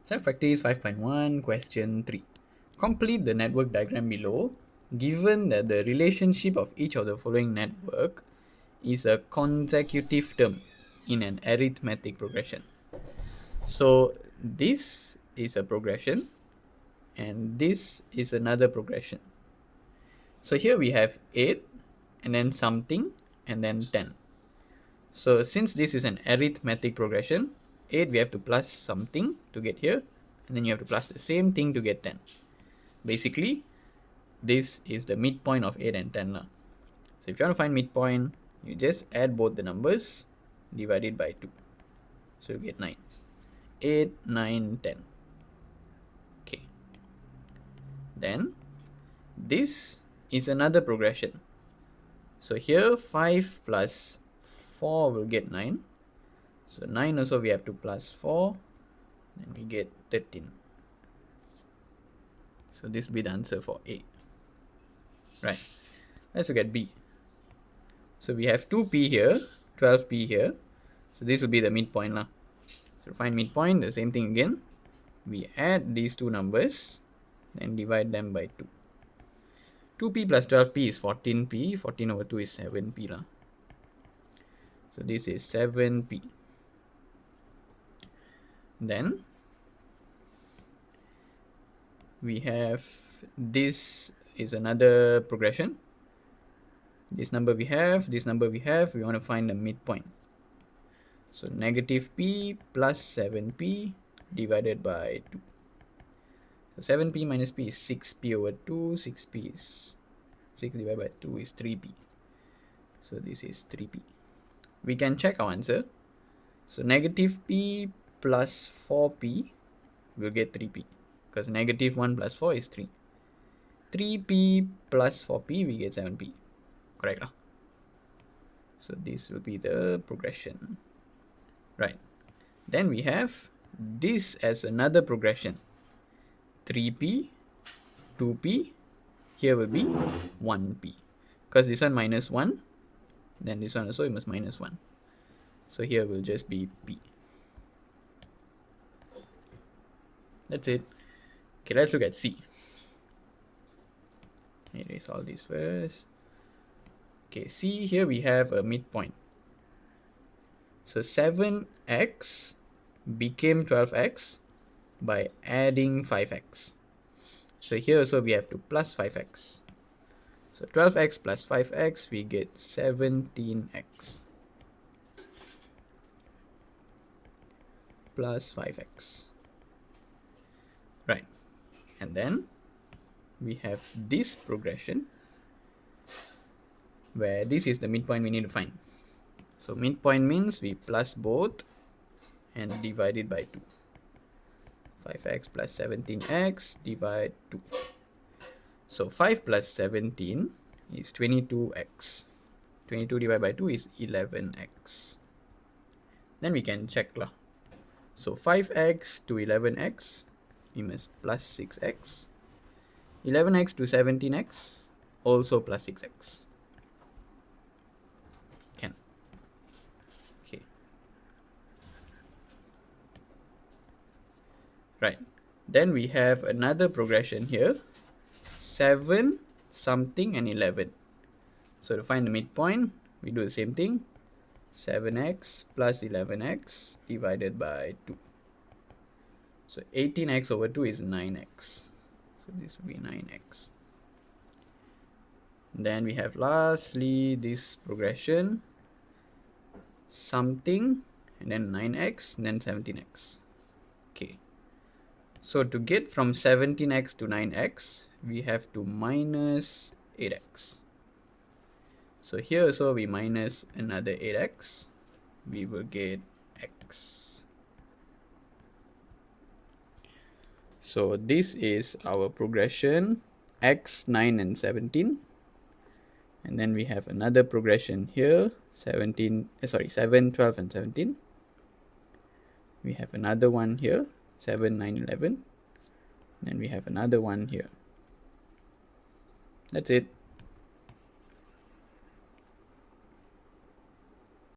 Self-practice 5.1, question 3. Complete the network diagram below, given that the relationship of each of the following network is a consecutive term in an arithmetic progression. So this is a progression and this is another progression. So here we have 8 and then something and then 10. So since this is an arithmetic progression, 8 we have to plus something to get here, and then you have to plus the same thing to get 10. Basically, this is the midpoint of 8 and 10. So if you want to find midpoint, you just add both the numbers, divide it by 2. So you get 9. 8, 9, 10. Okay. Then, this is another progression. So here 5 plus 4 will get 9. So 9 also we have to plus 4. Then we get 13. So this will be the answer for A. Right. Let's look at B. So we have 2p here, 12p here. So this will be the midpoint. So to find midpoint, the same thing again. We add these two numbers, then divide them by 2. 2p plus 12p is 14p. 14 over 2 is 7p. So this is 7p. Then we have this is another progression. This number we have, this number we have, we want to find the midpoint. So negative p plus 7p divided by 2. So 7p minus p is 6p over 2. 6p is 6 divided by 2 is 3p. So this is 3p. We can check our answer. So negative p plus 4p will get 3p, because negative 1 plus 4 is 3. 3p plus 4p we get 7p. Correct. So this will be the progression. Right. Then we have this as another progression. 3p, 2p, here will be 1p. Because this one minus 1, then this one also, it must minus 1. So here will just be p. That's it. Okay, let's look at C. Erase all these first. Okay, C, here we have a midpoint. So 7x became 12x by adding 5x. So here also we have to plus 5x. So 12x plus 5x, we get 17x plus 5x. Right. And then we have this progression where this is the midpoint we need to find. So midpoint means we plus both and divide it by 2. 5x plus 17x divide 2. So 5 plus 17 is 22x. 22 divided by 2 is 11x. Then we can check. So 5x to 11x, we must plus 6x. 11x to 17x, also plus 6x. Can. Okay. Right. Then we have another progression here. 7, something, and 11. So to find the midpoint, we do the same thing. 7x plus 11x divided by 2. So 18x over 2 is 9x. So this will be 9x. Then we have lastly this progression. Something, and then 9x, and then 17x. Okay. So to get from 17x to 9x, we have to minus 8x. So here also we minus another 8x. We will get x. So this is our progression, x, 9, and 17. And then we have another progression here, 7, 12, and 17. We have another one here, 7, 9, 11. Then we have another one here. That's it.